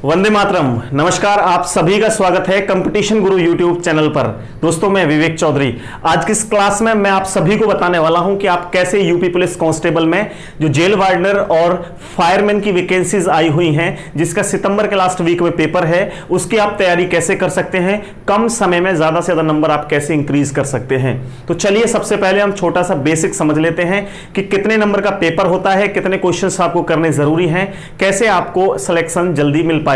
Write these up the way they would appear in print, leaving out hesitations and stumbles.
वंदे मातरम। नमस्कार, आप सभी का स्वागत है कंपटीशन गुरु यूट्यूब चैनल पर। दोस्तों, मैं विवेक चौधरी। आज की इस क्लास में मैं आप सभी को बताने वाला हूं कि आप कैसे यूपी पुलिस कांस्टेबल में जो जेल वार्डनर और फायरमैन की वैकेंसीज आई हुई हैं, जिसका सितंबर के लास्ट वीक में पेपर है, उसकी आप तैयारी कैसे कर सकते हैं, कम समय में ज्यादा से ज्यादा नंबर आप कैसे इंक्रीज कर सकते हैं। तो चलिए सबसे पहले हम छोटा सा बेसिक समझ लेते हैं कि कितने नंबर का पेपर होता है, कितने क्वेश्चन आपको करने जरूरी हैं, कैसे आपको सिलेक्शन जल्दी मिल पाएगा।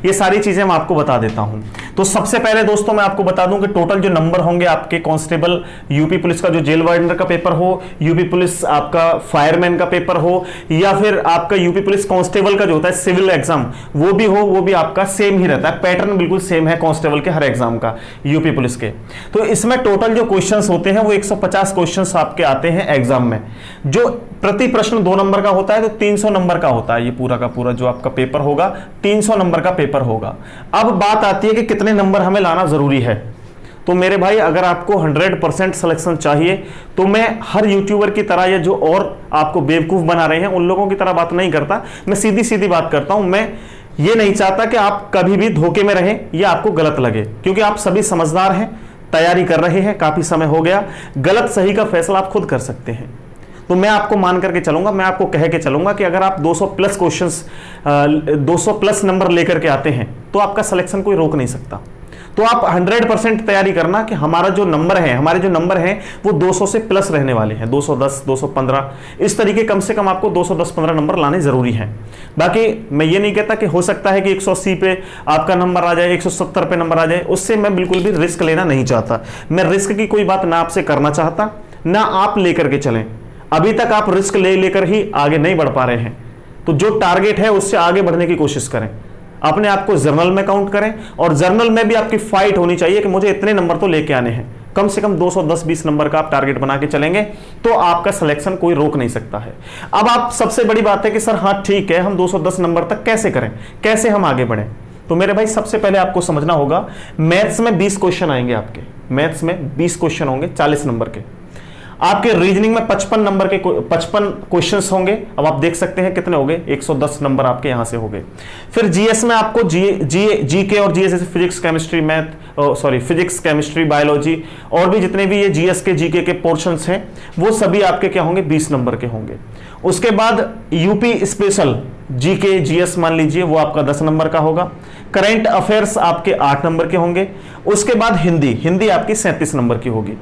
ये सारी चीजें मैं आपको बता देता हूं। तो सबसे पहले दोस्तों मैं आपको बता दूं कि टोटल जो नंबर होंगे आपके कांस्टेबल यूपी पुलिस का जो जेल वार्डनर का पेपर हो, यूपी पुलिस आपका फायरमैन का पेपर हो, या फिर आपका यूपी पुलिस कांस्टेबल का जो होता है सिविल एग्जाम वो भी हो, वो भी आपका सेम ही रहता है। पैटर्न बिल्कुल सेम है कांस्टेबल के हर एग्जाम का, यूपी पुलिस के। तो इसमें टोटल जो क्वेश्चंस होते हैं वो 150 क्वेश्चंस आपके आते हैं एग्जाम में। जो प्रति प्रश्न 2 नंबर का होता है, तो 300 नंबर का होता है। ये पूरा का पूरा जो आपका पेपर होगा 300 नंबर का पेपर होगा। अब बात आती है कि कितने नंबर हमें लाना जरूरी है। तो मेरे भाई, अगर आपको 100% सिलेक्शन चाहिए तो मैं हर यूट्यूबर की तरह या जो और आपको बेवकूफ बना रहे हैं उन लोगों की तरह बात नहीं करता। मैं सीधी सीधी बात करता हूं। मैं ये नहीं चाहता कि आप कभी भी धोखे में रहें या आपको गलत लगे, क्योंकि आप सभी समझदार हैं, तैयारी कर रहे हैं, काफी समय हो गया। गलत सही का फैसला आप खुद कर सकते हैं। तो मैं आपको मान करके चलूंगा, मैं आपको कह के चलूंगा कि अगर आप 200 प्लस क्वेश्चंस 200 प्लस नंबर लेकर के आते हैं तो आपका सिलेक्शन कोई रोक नहीं सकता। तो आप 100% तैयारी करना कि हमारा जो नंबर है, हमारे जो नंबर हैं वो 200 से प्लस रहने वाले हैं। 210, 215 इस तरीके कम से कम आपको 210-15 नंबर लाने जरूरी हैं। बाकी मैं ये नहीं कहता कि हो सकता है कि 180 पे आपका नंबर आ जाए, 170 पे नंबर आ जाए। उससे मैं बिल्कुल भी रिस्क लेना नहीं चाहता। मैं रिस्क की कोई बात ना आपसे करना चाहता, ना आप लेकर के चलें। अभी तक आप रिस्क ले लेकर ही आगे नहीं बढ़ पा रहे हैं। तो जो टारगेट है उससे आगे बढ़ने की कोशिश करें। अपने आप को जर्नल में काउंट करें, और जर्नल में भी आपकी फाइट होनी चाहिए कि मुझे इतने नंबर तो लेके आने हैं। कम से कम 210-20 नंबर का आप टारगेट बना के चलेंगे तो आपका सिलेक्शन कोई रोक नहीं सकता है। अब आप सबसे बड़ी बात है कि सर हाँ ठीक है, हम 210 नंबर तक कैसे करें, कैसे हम आगे बढ़ें। तो मेरे भाई, सबसे पहले आपको समझना होगा, मैथ्स में 20 क्वेश्चन आएंगे आपके। मैथ्स में 20 क्वेश्चन होंगे 40 नंबर के। आपके रीजनिंग में 55 नंबर के 55 क्वेश्चंस होंगे। अब आप देख सकते हैं कितने हो गए, 110 नंबर आपके यहां से हो गए। फिर जीएस में आपको जीके और जीएस जैसे physics chemistry physics chemistry biology और भी जितने भी ये जीएस के जीके के पोर्शंस हैं वो सभी आपके क्या होंगे, 20 नंबर के होंगे। उसके बाद यूपी स्पेशल जीके जीएस मान लीजिए, वो आपका 10 नंबर का होगा। करंट अफेयर्स आपके 8 नंबर के होंगे। उसके बाद हिंदी आपकी 37 नंबर की होगी।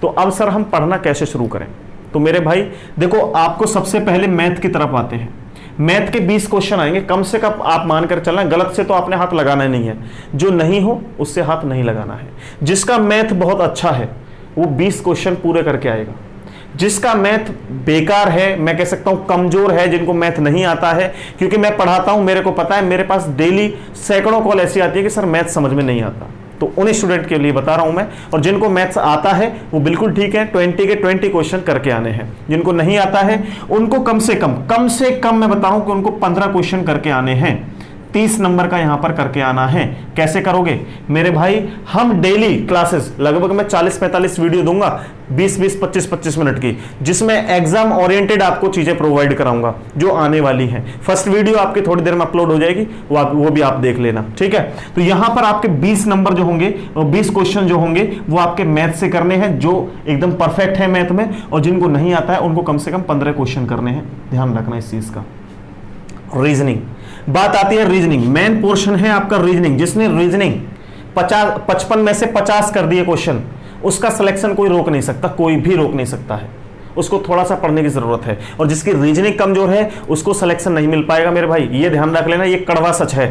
तो अब सर हम पढ़ना कैसे शुरू करें। तो मेरे भाई देखो, आपको सबसे पहले मैथ की तरफ आते हैं। मैथ के 20 क्वेश्चन आएंगे। कम से कम आप मानकर चलना, गलत से तो आपने हाथ लगाना नहीं है। जो नहीं हो उससे हाथ नहीं लगाना है। जिसका मैथ बहुत अच्छा है वो 20 क्वेश्चन पूरे करके आएगा। जिसका मैथ बेकार है, मैं कह सकता हूं कमजोर है, जिनको मैथ नहीं आता है, क्योंकि मैं पढ़ाता हूं, मेरे को पता है, मेरे पास डेली सैकड़ों कॉल ऐसी आती है कि सर मैथ समझ में नहीं आता। तो उन्हीं स्टूडेंट के लिए बता रहा हूं मैं। और जिनको मैथ्स आता है वो बिल्कुल ठीक है, 20 के 20 क्वेश्चन करके आने हैं। जिनको नहीं आता है उनको कम से कम मैं बता रहा हूं कि उनको 15 क्वेश्चन करके आने हैं। 30 नंबर का यहां पर करके आना है। कैसे करोगे मेरे भाई, हम डेली क्लासेस लगभग मैं 40-45 वीडियो दूंगा, 20-20, 25-25 मिनट की, जिसमें एग्जाम ओरिएंटेड आपको चीजें प्रोवाइड कराऊंगा जो आने वाली हैं। फर्स्ट वीडियो आपकी थोड़ी देर में अपलोड हो जाएगी, वो भी आप देख लेना, ठीक है। तो यहां पर आपके 20 नंबर जो होंगे, 20 क्वेश्चन जो होंगे वो आपके मैथ से करने हैं, जो एकदम परफेक्ट है मैथ में। और जिनको नहीं आता है उनको कम से कम 15 क्वेश्चन करने हैं। ध्यान रखना इस चीज का। रीजनिंग, बात आती है रीजनिंग। मेन पोर्शन है आपका रीजनिंग। जिसने रीजनिंग 55 में से 50 कर दिए क्वेश्चन, उसका सिलेक्शन कोई रोक नहीं सकता, कोई भी रोक नहीं सकता है। उसको थोड़ा सा पढ़ने की जरूरत है। और जिसकी रीजनिंग कमजोर है उसको सिलेक्शन नहीं मिल पाएगा मेरे भाई, ये ध्यान रख लेना, ये कड़वा सच है।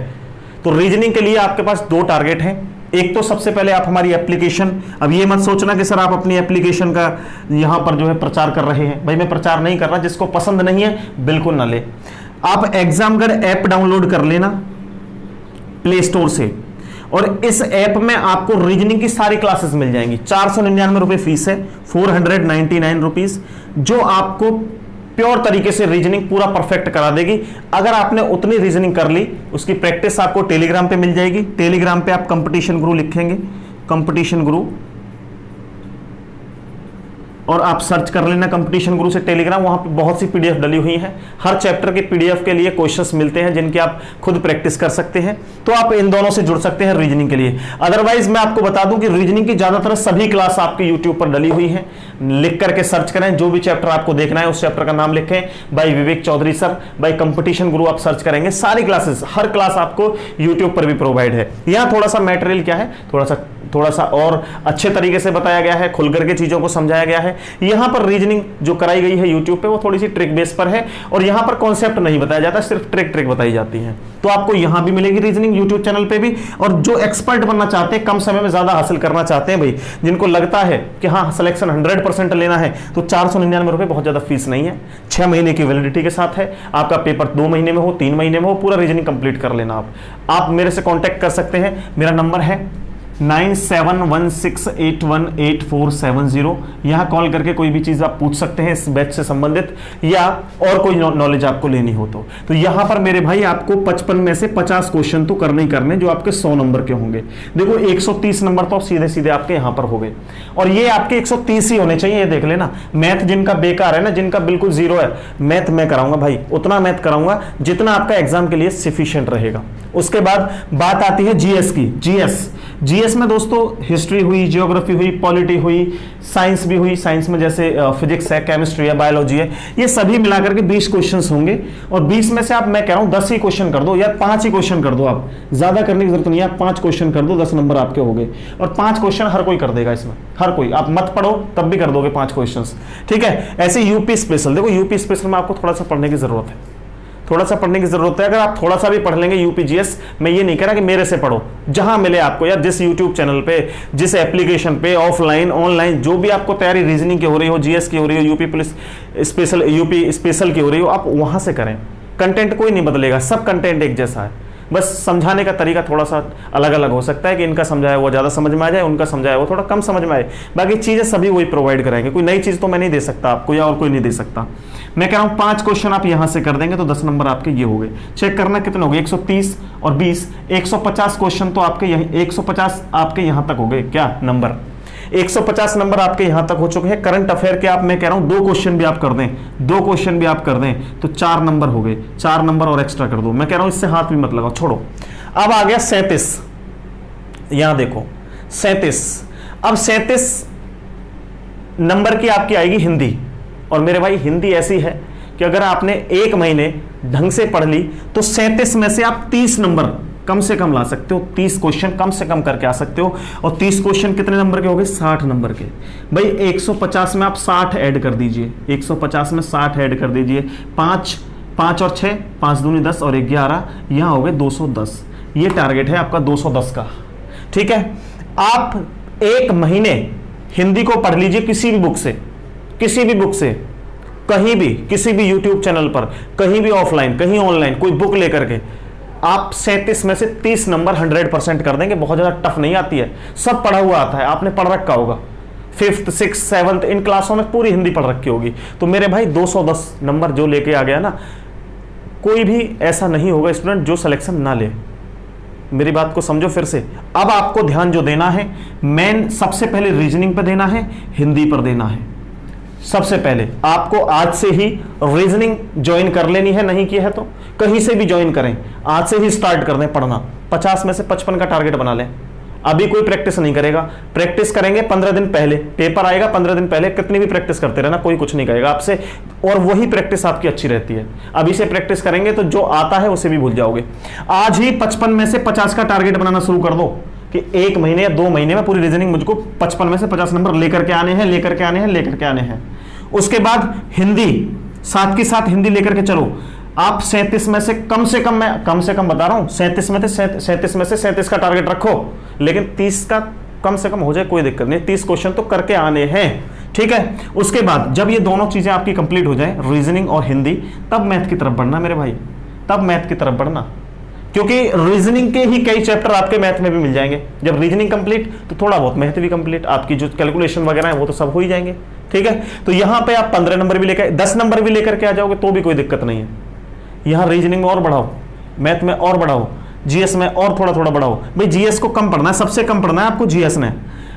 तो रीजनिंग के लिए आपके पास 2 टारगेट हैं। एक तो सबसे पहले आप हमारी एप्लीकेशन, अब ये मत सोचना कि सर आप अपनी एप्लीकेशन का यहां पर जो है प्रचार कर रहे हैं। भाई मैं प्रचार नहीं कर रहा, जिसको पसंद नहीं है बिल्कुल ना ले। आप एग्जामगढ़ ऐप डाउनलोड कर लेना प्ले स्टोर से, और इस ऐप में आपको रीजनिंग की सारी क्लासेस मिल जाएंगी। 499 रुपए फीस है, 499 रुपीज, जो आपको प्योर तरीके से रीजनिंग पूरा परफेक्ट करा देगी। अगर आपने उतनी रीजनिंग कर ली, उसकी प्रैक्टिस आपको टेलीग्राम पे मिल जाएगी। टेलीग्राम पे आप कंपटीशन गुरु लिखेंगे, कंपटीशन गुरु और आप सर्च कर लेना कंपटीशन गुरु से टेलीग्राम, वहां पे बहुत सी पीडीएफ डली हुई हैं। हर चैप्टर के पीडीएफ के लिए क्वेश्चंस मिलते हैं जिनके आप खुद प्रैक्टिस कर सकते हैं। तो आप इन दोनों से जुड़ सकते हैं रीजनिंग के लिए। अदरवाइज मैं आपको बता दूं कि रीजनिंग की ज्यादातर सभी क्लास आपके यूट्यूब पर डली हुई है। लिख करके सर्च करें, जो भी चैप्टर आपको देखना है उस चैप्टर का नाम लिखें, बाय विवेक चौधरी सर, बाय कंपटीशन गुरु आप सर्च करेंगे, सारी क्लासेस, हर क्लास आपको यूट्यूब पर भी प्रोवाइड है। यहाँ थोड़ा सा मटेरियल क्या है, थोड़ा सा और अच्छे तरीके से बताया गया है, खुल करके चीजों को समझाया गया है। यहां पर रीजनिंग जो कराई गई है यूट्यूब पे वो थोड़ी सी ट्रिक बेस पर है, और यहां पर कॉन्सेप्ट नहीं बताया जाता, सिर्फ ट्रिक बताई जाती है। तो आपको यहां भी मिलेगी रीजनिंग यूट्यूब चैनल पे भी। और जो एक्सपर्ट बनना चाहते हैं, कम समय में ज्यादा हासिल करना चाहते हैं भाई, जिनको लगता है कि हाँ सिलेक्शन 100% लेना है, तो 499 रुपए बहुत ज्यादा फीस नहीं है। 6 महीने की वैलिडिटी के साथ है। आपका पेपर 2 महीने में हो, 3 महीने में हो, पूरा रीजनिंग कंप्लीट कर लेना। आप मेरे से कॉन्टेक्ट कर सकते हैं। मेरा नंबर है 9716818470। यहां कॉल करके कोई भी चीज आप पूछ सकते हैं इस बैच से संबंधित, या और कोई नॉलेज आपको लेनी हो तो यहां पर मेरे भाई आपको 55 में से 50 क्वेश्चन तो करने ही करने, जो आपके 100 नंबर के होंगे। देखो 130 नंबर तो सीधे सीधे आपके यहां पर हो गए, और ये आपके 130 ही होने चाहिए। ये देख लेना, मैथ जिनका बेकार है ना, जिनका बिल्कुल जीरो है, मैथ मैं कराऊंगा भाई, उतना मैथ कराऊंगा जितना आपका एग्जाम के लिए सफिशिएंट रहेगा। उसके बाद बात आती है जीएस की। जीएस में दोस्तों हिस्ट्री हुई, ज्योग्राफी हुई, पॉलिटी हुई, साइंस भी हुई। साइंस में जैसे फिजिक्स है, केमिस्ट्री है, बायोलॉजी है, ये सभी मिलाकर के 20 क्वेश्चंस होंगे। और 20 में से आप, मैं कह रहा हूं 10 ही क्वेश्चन कर दो, या 5 ही क्वेश्चन कर दो। आप ज्यादा करने की जरूरत नहीं है, आप 5 क्वेश्चन कर दो, 10 नंबर आपके हो गए। और 5 क्वेश्चन हर कोई कर देगा इसमें, हर कोई। आप मत पढ़ो तब भी कर दोगे 5 क्वेश्चन, ठीक है। ऐसे यूपी स्पेशल, देखो यूपी स्पेशल में आपको थोड़ा सा पढ़ने की जरूरत है, थोड़ा सा पढ़ने की जरूरत है। अगर आप थोड़ा सा भी पढ़ लेंगे यूपीजीएस, मैं ये नहीं कह रहा कि मेरे से पढ़ो, जहां मिले आपको, या जिस यूट्यूब चैनल पे, जिस एप्लीकेशन पे, ऑफलाइन ऑनलाइन, जो भी आपको तैयारी रीजनिंग की हो रही हो, जीएस की हो रही हो, UP police special, UP special की हो रही हो, आप वहां से करें। कंटेंट कोई नहीं बदलेगा, सब कंटेंट एक जैसा है, बस समझाने का तरीका थोड़ा सा अलग अलग हो सकता है कि इनका समझाया वो ज़्यादा समझ में आ जाए, उनका समझाया वो थोड़ा कम समझ में आए। बाकी चीज़ें सभी वही प्रोवाइड कराएंगे, कोई नई चीज़ तो मैं नहीं दे सकता आपको, या और कोई नहीं दे सकता। मैं कह रहा हूँ 5 क्वेश्चन आप यहां से कर देंगे तो 10 नंबर आपके ये हो गए। चेक करना कितने हो गए, 130 और 20, 150 क्वेश्चन तो आपके यहीं, 150 आपके यहां तक हो गए। क्या नंबर, 150 नंबर आपके यहां तक हो चुके हैं। करंट अफेयर के आप, मैं कह रहा हूं 2 क्वेश्चन भी आप कर दें, 2 क्वेश्चन भी आप कर दें तो 4 नंबर हो गए। 4 नंबर और एक्स्ट्रा कर दो, मैं कह रहा हूं इससे हाथ भी मत लगाओ, छोड़ो। अब आ गया 37, यहां देखो 37। अब 37 नंबर की आपकी आएगी हिंदी। और मेरे भाई हिंदी ऐसी है कि अगर आपने 1 महीने ढंग से पढ़ ली तो 37 में से आप 30 नंबर कम से कम ला सकते हो, 30 क्वेश्चन कम से कम करके आ सकते हो। और 30 क्वेश्चन कितने नंबर के हो गए, 60 नंबर के। भाई 150 में आप 60 ऐड कर दीजिए, 150 में 60 ऐड कर दीजिए। 5 और 6, 5 दूनी 10 और 11, यहां हो गए 210। ये टारगेट है आपका 210 का, ठीक है। आप 1 महीने हिंदी को पढ़ लीजिए, किसी भी बुक से, किसी भी बुक से, कहीं भी, किसी भी यूट्यूब चैनल पर, कहीं भी ऑफलाइन, कहीं ऑनलाइन, कोई बुक लेकर के आप 37 में से 30 नंबर 100% कर देंगे। बहुत ज्यादा टफ नहीं आती है, सब पढ़ा हुआ आता है, आपने पढ़ रखा होगा। 5th 6th 7th इन क्लासों में पूरी हिंदी पढ़ रखी होगी। तो मेरे भाई 210 नंबर जो लेके आ गया ना, कोई भी ऐसा नहीं होगा स्टूडेंट जो सिलेक्शन ना ले। मेरी बात को समझो फिर से। अब आपको ध्यान जो देना है, मेन सबसे पहले रीजनिंग पर देना है, हिंदी पर देना है। सबसे पहले आपको आज से ही रीजनिंग ज्वाइन कर लेनी है, नहीं की है तो कहीं से भी ज्वाइन करें, आज से ही स्टार्ट कर दें पढ़ना। 50 में से 55 का टारगेट बना लें। अभी कोई प्रैक्टिस नहीं करेगा, प्रैक्टिस करेंगे 15 दिन पहले, पेपर आएगा 15 दिन पहले, कितनी भी प्रैक्टिस करते रहना, कोई कुछ नहीं कहेगा आपसे, और वही प्रैक्टिस आपकी अच्छी रहती है। अभी से प्रैक्टिस करेंगे तो जो आता है उसे भी भूल जाओगे। आज ही 55 में से 50 का टारगेट बनाना शुरू कर दो कि 1 महीने या 2 महीने में पूरी रीजनिंग मुझको 55 में से 50 नंबर लेकर के आने हैं, लेकर के आने हैं, लेकर के आने हैं। उसके बाद हिंदी, साथ के साथ हिंदी लेकर के चलो। आप 37 में से कम मैं कम से कम बता रहा हूं, 37 में से 37 का टारगेट रखो, लेकिन 30 का कम से कम हो जाए, कोई दिक्कत नहीं। 30 क्वेश्चन तो करके आने हैं, ठीक है। उसके बाद जब ये दोनों चीजें आपकी कंप्लीट हो जाए, रीजनिंग और हिंदी, तब मैथ की तरफ बढ़ना मेरे भाई, तब मैथ की तरफ बढ़ना, क्योंकि रीजनिंग के ही कई चैप्टर आपके मैथ में भी मिल जाएंगे। जब रीजनिंग कंप्लीट तो थोड़ा बहुत मैथ भी कंप्लीट, आपकी जो कैलकुलेशन वगैरह है वो तो सब हो ही जाएंगे, ठीक है। तो यहां पे आप 15 नंबर भी लेकर, 10 नंबर भी लेकर के आ जाओगे तो भी कोई दिक्कत नहीं है। यहां रीजनिंग में और बढ़ाओ, मैथ में और बढ़ाओ, जीएस में और थोड़ा थोड़ा बढ़ाओ। भाई जीएस को कम पढ़ना है, सबसे कम पढ़ना है आपको जीएस ने।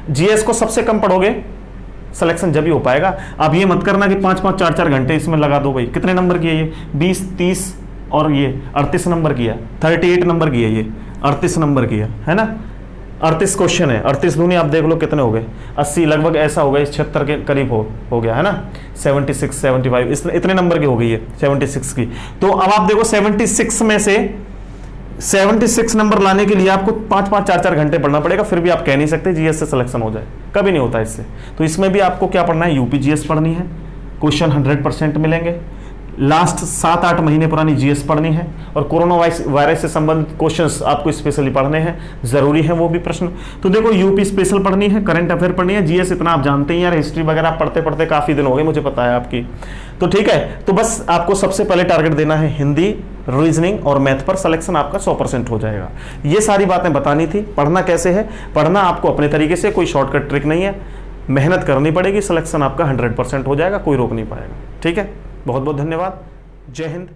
जीएस को सबसे कम पढ़ोगे, सिलेक्शन जब ही हो पाएगा। आप ये मत करना कि 5-5 4-4 घंटे इसमें लगा दो भाई। कितने नंबर की है ये? 20, 30 और ये 38 नंबर की है, 38 नंबर की है ये, 38 नंबर की है ना। 38 क्वेश्चन है, 38 दूनी आप देख लो कितने हो गए, 80 लगभग ऐसा हो गया, 76 के करीब हो गया है ना। 76, 75 इतने नंबर की हो गई है 76 की। तो अब आप देखो 76 में से 76 नंबर लाने के लिए आपको 5-5 4-4 घंटे पढ़ना पड़ेगा, फिर भी आप कह नहीं सकते जीएस से सिलेक्शन हो जाए, कभी नहीं होता इससे। तो इसमें भी आपको क्या पढ़ना है? यूपी जीएस पढ़नी है, क्वेश्चन 100% मिलेंगे, लास्ट 7-8 महीने पुरानी जीएस पढ़नी है, और कोरोना वायरस से संबंधित क्वेश्चंस आपको स्पेशली पढ़ने हैं, जरूरी है वो भी प्रश्न। तो देखो यूपी स्पेशल पढ़नी है, करंट अफेयर पढ़नी है, जीएस इतना आप जानते ही यार, हिस्ट्री वगैरह आप पढ़ते पढ़ते काफी दिन हो गए, मुझे पता है आपकी। तो ठीक है, तो बस आपको सबसे पहले टारगेट देना है हिंदी, रीजनिंग और मैथ पर, सिलेक्शन आपका 100% हो जाएगा। ये सारी बातें बतानी थी। पढ़ना कैसे है? पढ़ना आपको अपने तरीके से, कोई शॉर्टकट ट्रिक नहीं है, मेहनत करनी पड़ेगी, सिलेक्शन आपका 100% हो जाएगा, कोई रोक नहीं पाएगा। ठीक है, बहुत बहुत धन्यवाद। जय हिंद,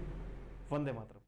वंदे मातरम।